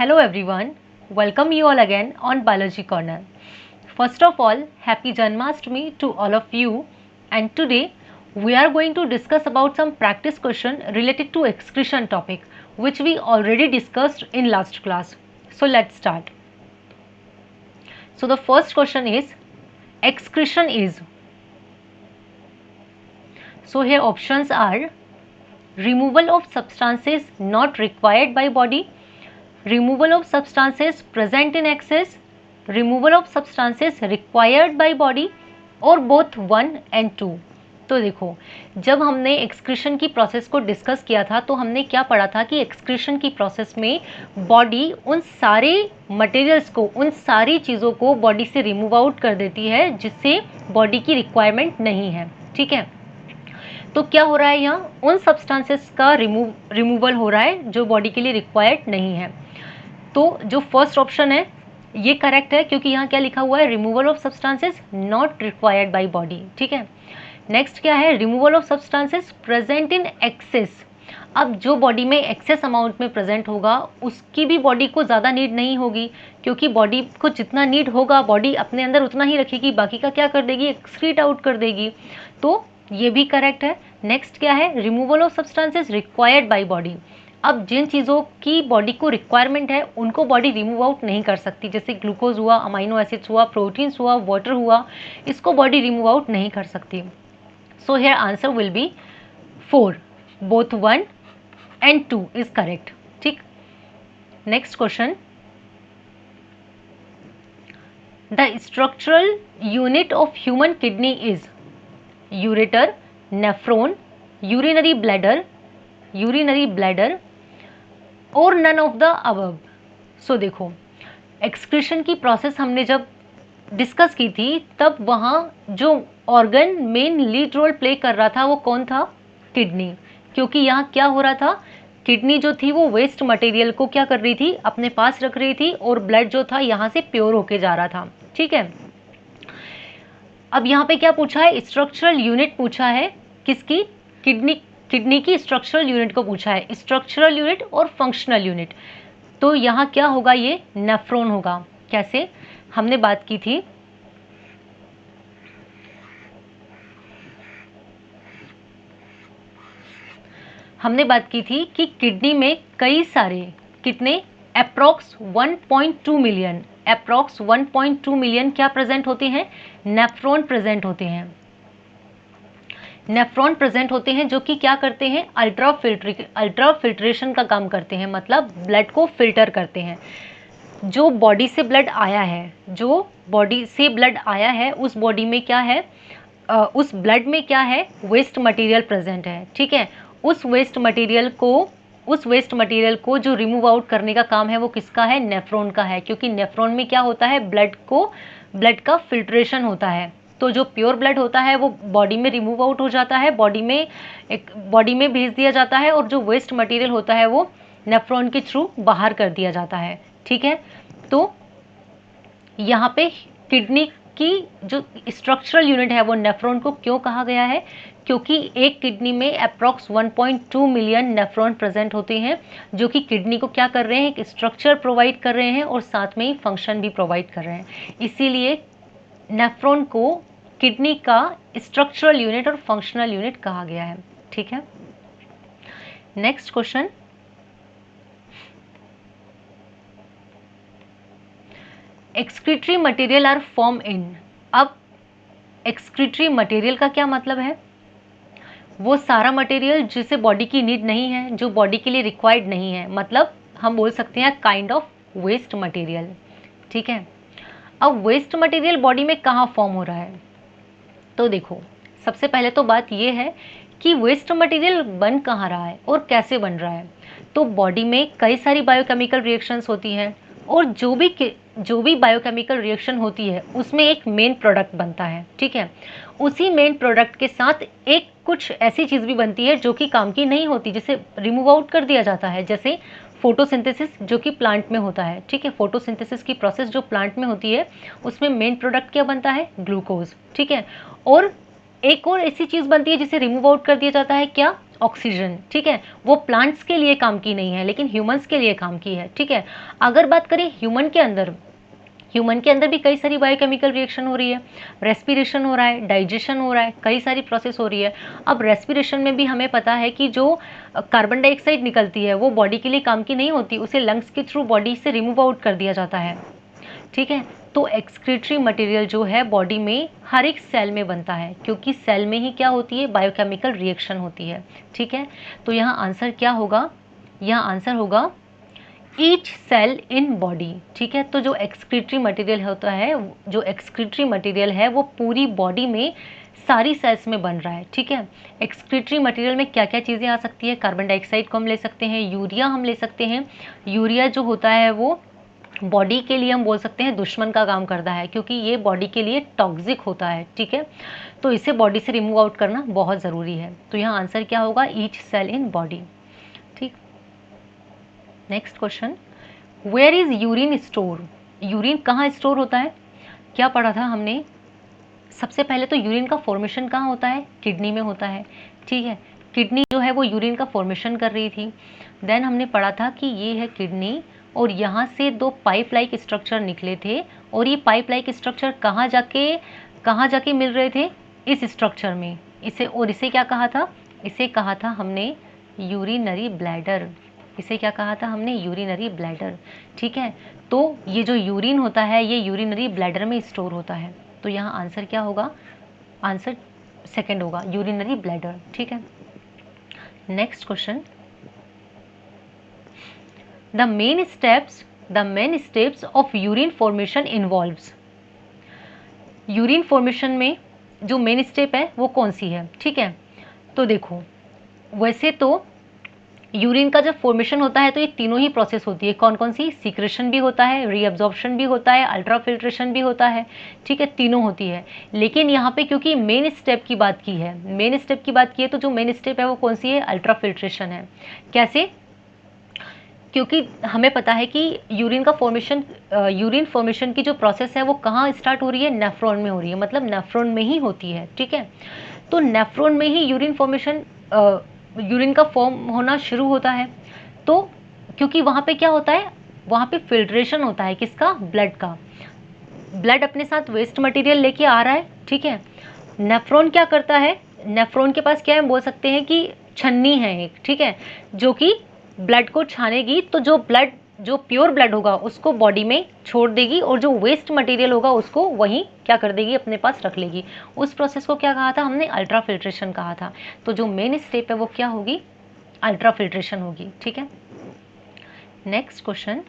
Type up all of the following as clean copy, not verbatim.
Hello everyone, welcome you all again on Biology Corner. First of all, happy Janmashtami to all of you, and today we are going to discuss about some practice question related to excretion topic which we already discussed in last class. So let's start. So the first question is excretion is. So here options are removal of substances not required by body, removal of substances present in excess, removal of substances required by body और both 1 and 2। तो देखो, जब हमने excretion की process को discuss किया था तो हमने क्या पढ़ा था कि एक्सक्रीशन की प्रोसेस में बॉडी उन सारे मटेरियल्स को, उन सारी चीज़ों को बॉडी से रिमूव आउट कर देती है जिससे बॉडी की रिक्वायरमेंट नहीं है। ठीक है, तो क्या हो रहा है, यहाँ उन सब्सटेंसेस का रिमूवल हो रहा है जो बॉडी के लिए रिक्वायर्ड नहीं है। तो जो फर्स्ट ऑप्शन है ये करेक्ट है, क्योंकि यहाँ क्या लिखा हुआ है, removal of substances not required by body. ठीक है, नेक्स्ट क्या है, removal of substances present in excess. अब जो बॉडी में एक्सेस अमाउंट में प्रेजेंट होगा उसकी भी बॉडी को ज़्यादा नीड नहीं होगी, क्योंकि बॉडी को जितना नीड होगा बॉडी अपने अंदर उतना ही रखेगी, बाकी का क्या कर देगी, एक्सक्रीट आउट कर देगी। तो ये भी करेक्ट है। नेक्स्ट क्या है, removal of substances required by body. अब जिन चीज़ों की बॉडी को रिक्वायरमेंट है उनको बॉडी रिमूव आउट नहीं कर सकती, जैसे ग्लूकोज हुआ, अमाइनो एसिड्स हुआ, प्रोटीन्स हुआ, वाटर हुआ, इसको बॉडी रिमूव आउट नहीं कर सकती। So here answer will be 4, both 1 and 2 is correct. ठीक, next question, the structural unit of human kidney is ureter, nephron, urinary bladder और none of the above. So देखो, excretion की process हमने जब discuss की थी तब वहाँ जो organ main lead role play कर रहा था वो कौन था, किडनी। क्योंकि यहाँ क्या हो रहा था, किडनी जो थी वो वेस्ट मटेरियल को क्या कर रही थी, अपने पास रख रही थी, और ब्लड जो था यहाँ से प्योर होके जा रहा था। ठीक है, अब यहाँ पे क्या पूछा है, स्ट्रक्चरल यूनिट पूछा है, किसकी, किडनी की स्ट्रक्चरल यूनिट को पूछा है, स्ट्रक्चरल यूनिट और फंक्शनल यूनिट। तो यहाँ क्या होगा, ये नेफ्रॉन होगा। कैसे, हमने बात की थी कि किडनी में कई सारे, कितने, अप्रॉक्स 1.2 मिलियन क्या प्रेजेंट होते हैं, नेफ्रॉन प्रेजेंट होते हैं, जो कि क्या करते हैं, अल्ट्रा फिल्ट्रेशन का काम करते हैं, मतलब ब्लड को फिल्टर करते हैं। जो बॉडी से ब्लड आया है उस बॉडी में क्या है, उस ब्लड में क्या है, वेस्ट मटेरियल प्रेजेंट है। ठीक है, उस वेस्ट मटेरियल को जो रिमूव आउट करने का काम है वो किसका है, नेफ्रॉन का है, क्योंकि नेफ्रॉन में क्या होता है, ब्लड का फिल्ट्रेशन होता है। तो जो प्योर ब्लड होता है वो बॉडी में रिमूव आउट हो जाता है, बॉडी में भेज दिया जाता है, और जो वेस्ट मटेरियल होता है वो नेफ्रॉन के थ्रू बाहर कर दिया जाता है। ठीक है, तो यहाँ पे किडनी की जो स्ट्रक्चरल यूनिट है वो नेफ्रॉन को क्यों कहा गया है, क्योंकि एक किडनी में अप्रॉक्स 1.2 मिलियन नेफ्रॉन प्रेजेंट होते हैं, जो कि किडनी को क्या कर रहे हैं, एक स्ट्रक्चर प्रोवाइड कर रहे हैं और साथ में ही फंक्शन भी प्रोवाइड कर रहे हैं। इसीलिए नेफ्रॉन को किडनी का स्ट्रक्चरल यूनिट और फंक्शनल यूनिट कहा गया है। ठीक है, next question, excretory material are form in. अब एक्सक्रीटरी मटेरियल का क्या मतलब है, वो सारा मटेरियल जिसे बॉडी की नीड नहीं है, जो बॉडी के लिए रिक्वायर्ड नहीं है, मतलब हम बोल सकते हैं काइंड ऑफ वेस्ट मटेरियल। ठीक है, अब वेस्ट मटेरियल बॉडी में कहाँ फॉर्म हो रहा है, तो देखो, सबसे पहले तो बात ये है कि वेस्ट मटेरियल बन कहाँ रहा है और कैसे बन रहा है। तो बॉडी में कई सारी बायोकेमिकल रिएक्शंस होती हैं, और जो भी बायोकेमिकल रिएक्शन होती है उसमें एक मेन प्रोडक्ट बनता है। ठीक है, उसी मेन प्रोडक्ट के साथ एक कुछ ऐसी चीज़ भी बनती है जो कि काम की नहीं होती, जिसे रिमूव आउट कर दिया जाता है, जैसे फोटोसिंथेसिस जो कि प्लांट में होता है। ठीक है, फोटोसिंथेसिस की प्रोसेस जो प्लांट में होती है उसमें मेन प्रोडक्ट क्या बनता है, ग्लूकोज। ठीक है, और एक और ऐसी चीज़ बनती है जिसे रिमूव आउट कर दिया जाता है, क्या, ऑक्सीजन, ठीक है, वो प्लांट्स के लिए काम की नहीं है लेकिन ह्यूमंस के लिए काम की है, ठीक है। अगर बात करें ह्यूमन के अंदर भी कई सारी बायोकेमिकल रिएक्शन हो रही है, रेस्पिरेशन हो रहा है, डाइजेशन हो रहा है, कई सारी प्रोसेस हो रही है। अब रेस्पिरेशन में भी हमें पता है कि जो कार्बन डाइऑक्साइड निकलती है वो बॉडी के लिए काम की नहीं होती, उसे लंग्स के थ्रू बॉडी से रिमूव आउट कर दिया जाता है, ठीक है। तो एक्सक्रीटरी मटेरियल जो है बॉडी में हर एक सेल में बनता है, क्योंकि सेल में ही क्या होती है, बायोकेमिकल रिएक्शन होती है, ठीक है। तो यहाँ आंसर क्या होगा, यहाँ आंसर होगा ईच सेल इन बॉडी, ठीक है। तो जो एक्सक्रीटरी मटेरियल होता है, जो एक्सक्रीटरी मटेरियल है वो पूरी बॉडी में सारी सेल्स में बन रहा है, ठीक है। एक्सक्रीटरी मटेरियल में क्या क्या चीज़ें आ सकती है, कार्बन डाइऑक्साइड को हम ले सकते हैं, यूरिया हम ले सकते हैं। यूरिया जो होता है वो बॉडी के लिए हम बोल सकते हैं दुश्मन का काम करता है, क्योंकि ये बॉडी के लिए टॉक्सिक होता है, ठीक है। तो इसे बॉडी से रिमूव आउट करना बहुत ज़रूरी है। तो यहाँ आंसर क्या होगा, ईच सेल इन बॉडी, ठीक। Next question, where is urine store, urine कहाँ स्टोर होता है, क्या पढ़ा था हमने। सबसे पहले तो यूरिन का फॉर्मेशन कहाँ होता है, किडनी में होता है, ठीक है। किडनी जो है वो यूरिन का फॉर्मेशन कर रही थी। देन हमने पढ़ा था कि ये है किडनी और यहाँ से दो पाइप लाइक स्ट्रक्चर निकले थे, और ये पाइप लाइक स्ट्रक्चर कहाँ जाके मिल रहे थे, इस स्ट्रक्चर में। इसे क्या कहा था, इसे कहा था हमने यूरिनरी ब्लैडर, इसे क्या कहा था हमने, यूरिनरी ब्लैडर, ठीक है। तो ये जो यूरिन होता है ये यूरिनरी ब्लैडर में स्टोर होता है। तो यहाँ आंसर क्या होगा, आंसर सेकंड होगा, यूरिनरी ब्लैडर, ठीक है। Next question, the main steps of urine formation involves, urine formation में जो मेन स्टेप है वो कौन सी है, ठीक है। तो देखो, वैसे तो यूरिन का जब फॉर्मेशन होता है तो ये तीनों ही प्रोसेस होती है, कौन कौन सी, सीक्रेशन भी होता है, रीअब्जॉर्प्शन भी होता है, अल्ट्राफिल्ट्रेशन भी होता है, ठीक है, तीनों होती है। लेकिन यहाँ पे क्योंकि मेन स्टेप की बात की है, तो जो मेन स्टेप है वो कौन सी है, अल्ट्राफिल्ट्रेशन है। कैसे, क्योंकि हमें पता है कि यूरिन फॉर्मेशन की जो प्रोसेस है वो कहाँ स्टार्ट हो रही है, नेफ्रॉन में हो रही है, मतलब नेफ्रॉन में ही होती है, ठीक है। तो नेफ्रॉन में ही यूरिन का फॉर्म होना शुरू होता है। तो क्योंकि वहाँ पे क्या होता है, वहाँ पे फिल्ट्रेशन होता है, किसका, ब्लड का। ब्लड अपने साथ वेस्ट मटेरियल लेके आ रहा है, ठीक है। नेफ्रॉन क्या करता है, नेफ्रॉन के पास क्या है, बोल सकते हैं कि छन्नी है एक, ठीक है, जो कि ब्लड को छानेगी। तो जो प्योर ब्लड होगा उसको बॉडी में छोड़ देगी, और जो वेस्ट मटेरियल होगा उसको वहीं क्या कर देगी, अपने पास रख लेगी। उस प्रोसेस को क्या कहा था हमने, अल्ट्राफिल्ट्रेशन कहा था। तो जो मेन स्टेप है वो क्या होगी, अल्ट्राफिल्ट्रेशन होगी, ठीक है। Next question,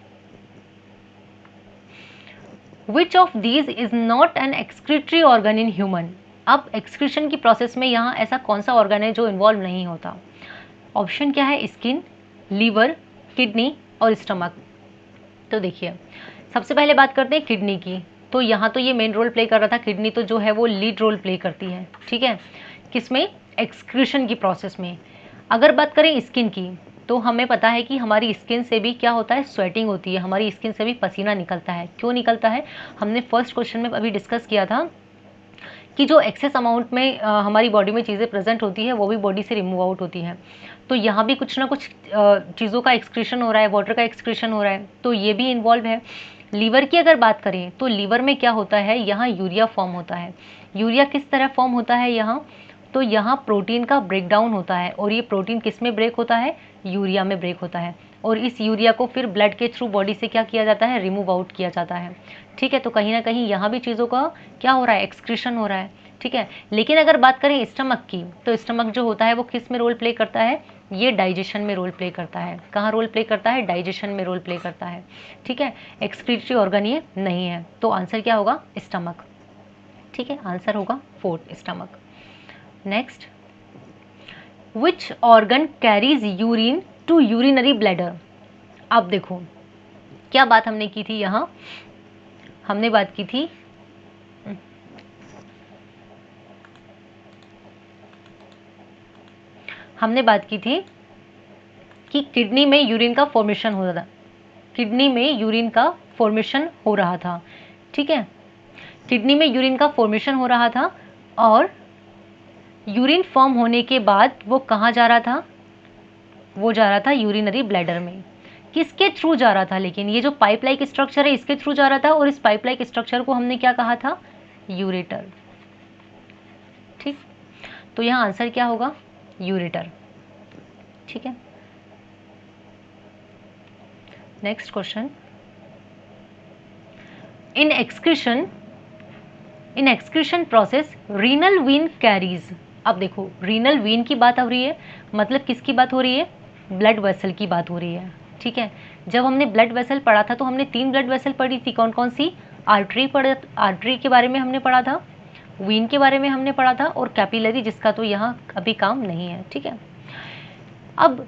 which of these is not an excretory organ in human, अब एक्सक्रीशन की प्रोसेस में यहाँ ऐसा कौन सा ऑर्गन है जो इन्वॉल्व नहीं होता। ऑप्शन क्या है, स्किन, लीवर, किडनी और स्टमक। तो देखिए, सबसे पहले बात करते हैं किडनी की। तो यहाँ तो ये मेन रोल प्ले कर रहा था, किडनी तो जो है वो लीड रोल प्ले करती है, ठीक है, किसमें, एक्सक्रीशन की प्रोसेस में। अगर बात करें स्किन की, तो हमें पता है कि हमारी स्किन से भी क्या होता है, स्वेटिंग होती है, हमारी स्किन से भी पसीना निकलता है। क्यों निकलता है, हमने फर्स्ट क्वेश्चन में अभी डिस्कस किया था कि जो एक्सेस अमाउंट में हमारी बॉडी में चीज़ें प्रेजेंट होती है वो भी बॉडी से रिमूव आउट होती हैं। तो यहाँ भी कुछ ना कुछ चीज़ों का एक्सक्रीशन हो रहा है, वाटर का एक्सक्रीशन हो रहा है, तो ये भी इन्वॉल्व है। लीवर की अगर बात करें तो लीवर में क्या होता है, यहाँ यूरिया फॉर्म होता है। यूरिया किस तरह फॉर्म होता है यहाँ, तो यहाँ प्रोटीन का ब्रेकडाउन होता है, और ये प्रोटीन किस में ब्रेक होता है, यूरिया में ब्रेक होता है, और इस यूरिया को फिर ब्लड के थ्रू बॉडी से क्या किया जाता है, रिमूव आउट किया जाता है, ठीक है। तो कहीं ना कहीं यहाँ भी चीज़ों का क्या हो रहा है, एक्सक्रीशन हो रहा है, ठीक है। लेकिन अगर बात करें स्टमक की, तो स्टमक जो होता है वो किस में रोल प्ले करता है, ये डाइजेशन में रोल प्ले करता है। कहाँ रोल प्ले करता है, डाइजेशन में रोल प्ले करता है, ठीक है। एक्सक्रीटरी ऑर्गन ये नहीं है। तो आंसर क्या होगा, स्टमक, ठीक है, आंसर होगा fourth, stomach. Next, which organ carries urine to urinary bladder. अब देखो क्या बात हमने की थी, यहाँ हमने बात की थी कि किडनी में यूरिन का फॉर्मेशन हो रहा था, किडनी में यूरिन का फॉर्मेशन हो रहा था, ठीक है, किडनी में यूरिन का फॉर्मेशन हो रहा था, और यूरिन फॉर्म होने के बाद वो कहाँ जा रहा था, वो जा रहा था यूरिनरी ब्लैडर में। किसके थ्रू जा रहा था, लेकिन ये जो पाइप लाइक स्ट्रक्चर है इसके थ्रू जा रहा था, और इस पाइप लाइक स्ट्रक्चर को हमने क्या कहा था, यूरेटर। ठीक, तो यहाँ आंसर क्या होगा, यूरेटर। ठीक है, next question, in excretion process renal vein carries. अब देखो रीनल वीन की बात हो रही है, मतलब किसकी बात हो रही है, ब्लड वेसल की बात हो रही है। ठीक है, जब हमने ब्लड वेसल पढ़ा था तो हमने 3 ब्लड वेसल पढ़ी थी, कौन कौन सी, आर्टरी के बारे में हमने पढ़ा था, वीन के बारे में हमने पढ़ा था, और कैपिलरी जिसका तो यहाँ अभी काम नहीं है। ठीक है, अब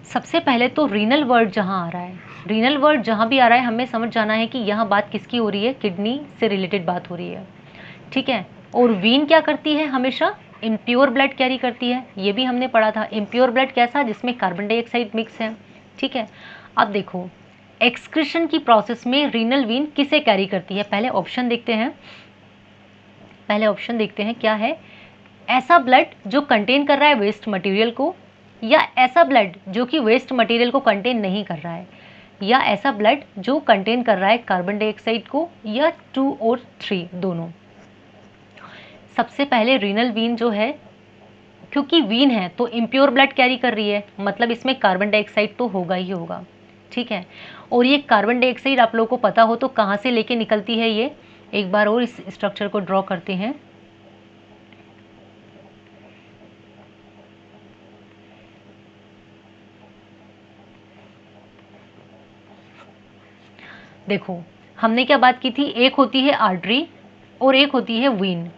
सबसे पहले तो रीनल वर्ड जहाँ आ रहा है, रीनल वर्ड जहाँ भी आ रहा है हमें समझ जाना है कि यहाँ बात किसकी हो रही है, किडनी से रिलेटेड बात हो रही है। ठीक है, और वीन क्या करती है, हमेशा इम्प्योर ब्लड कैरी करती है, ये भी हमने पढ़ा था। इम्प्योर ब्लड कैसा, जिसमें कार्बन डाइऑक्साइड मिक्स है। ठीक है, अब देखो एक्सक्रीशन की प्रोसेस में रीनल वीन किसे कैरी करती है, पहले ऑप्शन देखते हैं, क्या है, ऐसा ब्लड जो कंटेन कर रहा है वेस्ट मटेरियल को, या ऐसा ब्लड जो कि वेस्ट मटेरियल को कंटेन नहीं कर रहा है, या ऐसा ब्लड जो कंटेन कर रहा है कार्बन डाइऑक्साइड को, या 2 और 3 दोनों। सबसे पहले रीनल वीन जो है, क्योंकि वीन है तो इम्प्योर ब्लड कैरी कर रही है, मतलब इसमें कार्बन डाइऑक्साइड तो होगा ही होगा। ठीक है, और ये कार्बन डाइऑक्साइड आप लोगों को पता हो तो कहाँ से लेके निकलती है, ये एक बार और इस स्ट्रक्चर को ड्रॉ करते हैं। देखो हमने क्या बात की थी, एक होती है आर्टरी और एक होती है वीन।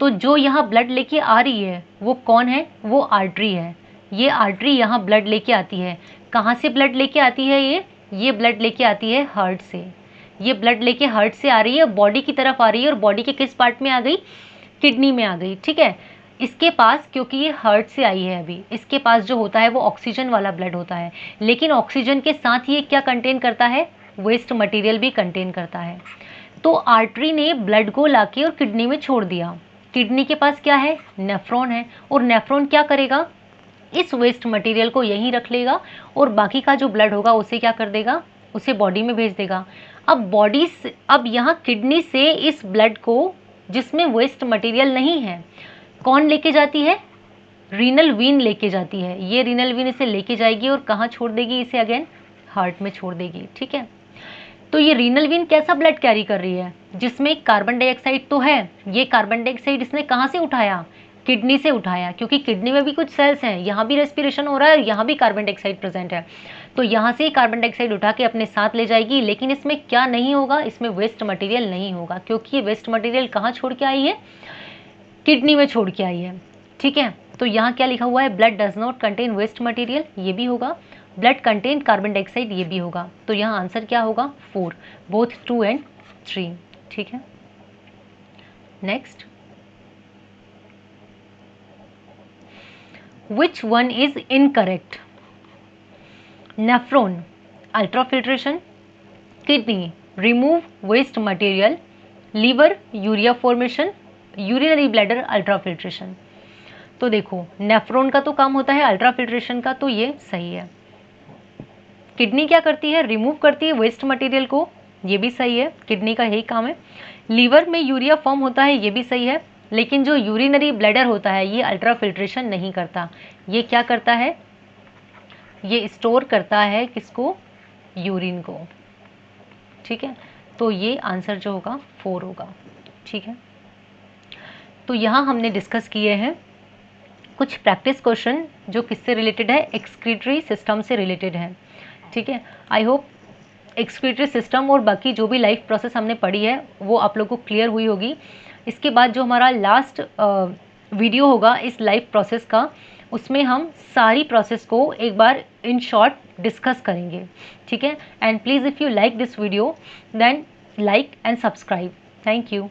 तो जो यहाँ ब्लड लेके आ रही है वो कौन है, वो आर्टरी है। ये आर्टरी यहाँ ब्लड लेके आती है, कहाँ से ब्लड लेके आती है, ये ब्लड लेके आती है हार्ट से। ये ब्लड लेके हार्ट से आ रही है, बॉडी की तरफ आ रही है, और बॉडी के किस पार्ट में आ गई, किडनी में आ गई। ठीक है, इसके पास, क्योंकि ये हार्ट से आई है अभी, इसके पास जो होता है वो ऑक्सीजन वाला ब्लड होता है, लेकिन ऑक्सीजन के साथ ये क्या कंटेन करता है, वेस्ट मटेरियल भी कंटेन करता है। तो आर्टरी ने ब्लड को लाके और किडनी में छोड़ दिया। किडनी के पास क्या है, नेफ्रॉन है, और नेफ्रॉन क्या करेगा, इस वेस्ट मटेरियल को यहीं रख लेगा, और बाकी का जो ब्लड होगा उसे क्या कर देगा, उसे बॉडी में भेज देगा। अब यहाँ किडनी से इस ब्लड को, जिसमें वेस्ट मटेरियल नहीं है, कौन लेके जाती है, रीनल वीन लेके जाती है। ये रीनल वीन इसे लेके जाएगी और कहाँ छोड़ देगी, इसे अगेन हार्ट में छोड़ देगी। ठीक है, तो ये रीनल वीन कैसा ब्लड कैरी कर रही है, जिसमें कार्बन डाइऑक्साइड तो है, ये कार्बन डाइऑक्साइड इसने कहाँ से उठाया, किडनी से उठाया, क्योंकि किडनी में भी कुछ सेल्स हैं, यहाँ भी रेस्पिरेशन हो रहा है, यहाँ भी कार्बन डाइऑक्साइड प्रेजेंट है, तो यहाँ से ही कार्बन डाइऑक्साइड उठा के अपने साथ ले जाएगी। लेकिन इसमें क्या नहीं होगा, इसमें वेस्ट मटेरियल नहीं होगा, क्योंकि ये वेस्ट मटेरियल कहाँ छोड़ के आई है, किडनी में छोड़ के आई है। ठीक है, तो यहाँ क्या लिखा हुआ है, blood does not contain waste material, ये भी होगा, ब्लड कंटेन कार्बन डाइऑक्साइड, ये भी होगा। तो यहाँ आंसर क्या होगा, 4, बोथ 2 and 3। ठीक है, next, which one is incorrect, nephron ultrafiltration, kidney remove waste material, liver urea formation, urinary bladder ultrafiltration. तो देखो नेफ्रॉन का तो काम होता है अल्ट्राफिल्ट्रेशन का, तो ये सही है। किडनी क्या करती है, रिमूव करती है वेस्ट मटेरियल को, ये भी सही है, किडनी का यही काम है। लीवर में यूरिया फॉर्म होता है, ये भी सही है, लेकिन जो यूरिनरी ब्लैडर होता है ये अल्ट्राफिल्ट्रेशन नहीं करता। ये क्या करता है, ये स्टोर करता है किसको, यूरिन को। ठीक है, तो ये आंसर जो होगा 4 होगा। ठीक है, तो यहाँ हमने डिस्कस किए हैं कुछ प्रैक्टिस क्वेश्चन जो किससे रिलेटेड है, एक्सक्रीटरी सिस्टम से रिलेटेड है। ठीक है, आई होप एक्सक्रीटरी सिस्टम और बाकी जो भी लाइफ प्रोसेस हमने पढ़ी है वो आप लोगों को क्लियर हुई होगी। इसके बाद जो हमारा लास्ट वीडियो होगा इस लाइफ प्रोसेस का, उसमें हम सारी प्रोसेस को एक बार इन शॉर्ट डिस्कस करेंगे। ठीक है, and please if you like this video then like and subscribe. Thank you.